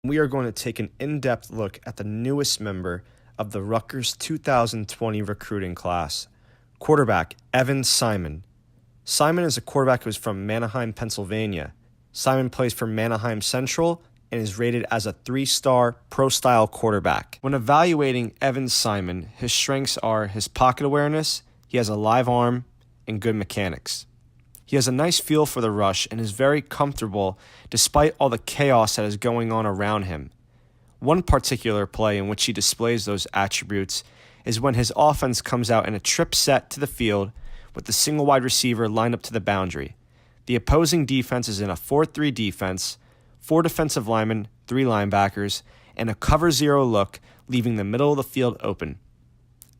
We are going to take an in-depth look at the newest member of the Rutgers 2020 recruiting class, quarterback Evan Simon. Simon is a quarterback who is from Manheim, Pennsylvania. Simon plays for Manheim Central and is rated as a 3-star pro-style quarterback. When evaluating Evan Simon, his strengths are his pocket awareness, he has a live arm, and good mechanics. He has a nice feel for the rush and is very comfortable despite all the chaos that is going on around him. One particular play in which he displays those attributes is when his offense comes out in a trip set to the field with the single wide receiver lined up to the boundary. The opposing defense is in a 4-3 defense, 4 defensive linemen, 3 linebackers, and a cover 0 look, leaving the middle of the field open.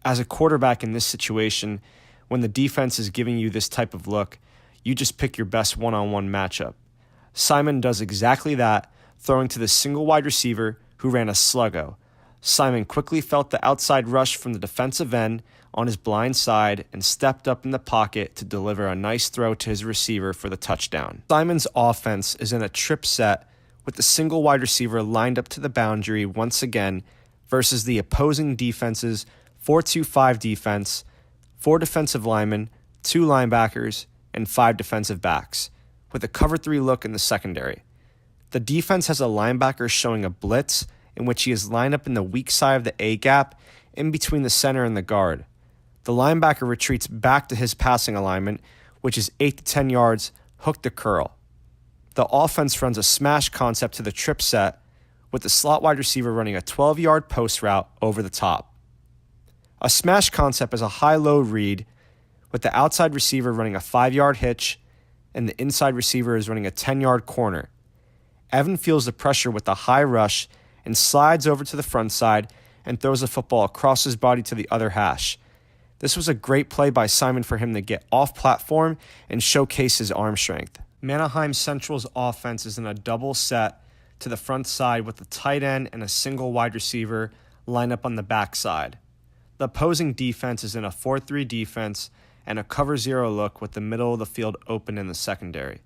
As a quarterback in this situation, when the defense is giving you this type of look, you just pick your best one-on-one matchup. Simon does exactly that, throwing to the single wide receiver who ran a sluggo. Simon quickly felt the outside rush from the defensive end on his blind side and stepped up in the pocket to deliver a nice throw to his receiver for the touchdown. Simon's offense is in a trip set with the single wide receiver lined up to the boundary once again versus the opposing defense's 4-2-5 defense, 4 defensive linemen, 2 linebackers, and 5 defensive backs, with a cover 3 look in the secondary. The defense has a linebacker showing a blitz in which he is lined up in the weak side of the A-gap in between the center and the guard. The linebacker retreats back to his passing alignment, which is 8 to 10 yards, hook to curl. The offense runs a smash concept to the trip set, with the slot wide receiver running a 12-yard post route over the top. A smash concept is a high-low read, with the outside receiver running a 5-yard hitch and the inside receiver is running a 10-yard corner. Evan feels the pressure with the high rush and slides over to the front side and throws the football across his body to the other hash. This was a great play by Simon for him to get off platform and showcase his arm strength. Manheim Central's offense is in a double set to the front side with a tight end and a single wide receiver lined up on the back side. The opposing defense is in a 4-3 defense and a cover 0 look with the middle of the field open in the secondary.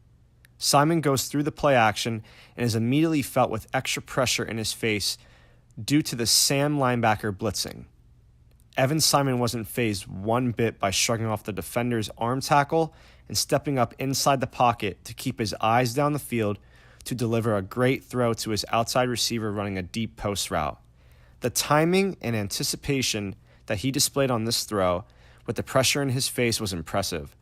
Simon goes through the play action and is immediately felt with extra pressure in his face due to the Sam linebacker blitzing. Evan Simon wasn't fazed one bit by shrugging off the defender's arm tackle and stepping up inside the pocket to keep his eyes down the field to deliver a great throw to his outside receiver running a deep post route. The timing and anticipation that he displayed on this throw with the pressure in his face was impressive.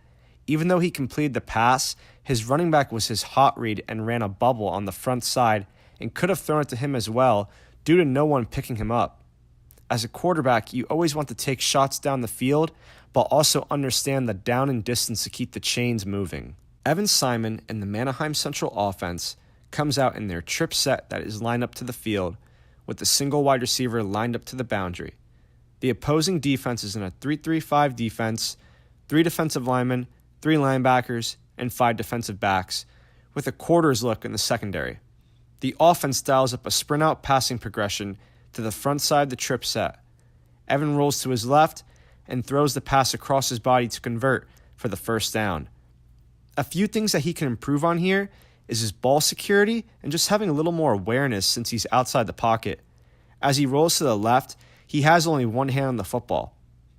Even though he completed the pass, his running back was his hot read and ran a bubble on the front side and could have thrown it to him as well due to no one picking him up. As a quarterback, you always want to take shots down the field, but also understand the down and distance to keep the chains moving. Evan Simon and the Manheim Central offense comes out in their trip set that is lined up to the field with the single wide receiver lined up to the boundary. The opposing defense is in a 3-3-5 defense, 3 defensive linemen, 3 linebackers, and 5 defensive backs, with a quarters look in the secondary. The offense dials up a sprint-out passing progression to the front side of the trip set. Evan rolls to his left and throws the pass across his body to convert for the first down. A few things that he can improve on here is his ball security and just having a little more awareness since he's outside the pocket. As he rolls to the left, he has only one hand on the football.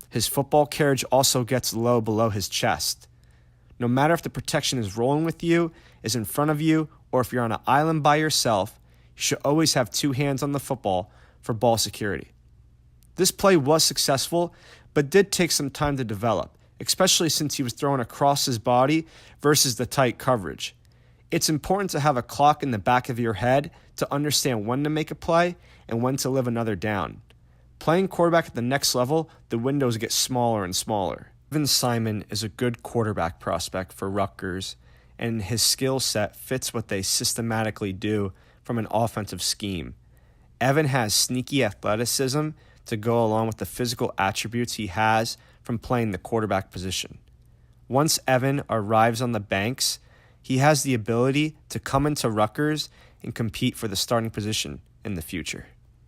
His football carriage also gets low below his chest. No matter if the protection is rolling with you, is in front of you, or if you're on an island by yourself, you should always have 2 hands on the football for ball security. This play was successful, but did take some time to develop, especially since he was thrown across his body versus the tight coverage. It's important to have a clock in the back of your head to understand when to make a play and when to live another down. Playing quarterback at the next level, the windows get smaller and smaller. Evan Simon is a good quarterback prospect for Rutgers, and his skill set fits what they systematically do from an offensive scheme. Evan has sneaky athleticism to go along with the physical attributes he has from playing the quarterback position. Once Evan arrives on the banks, he has the ability to come into Rutgers and compete for the starting position in the future.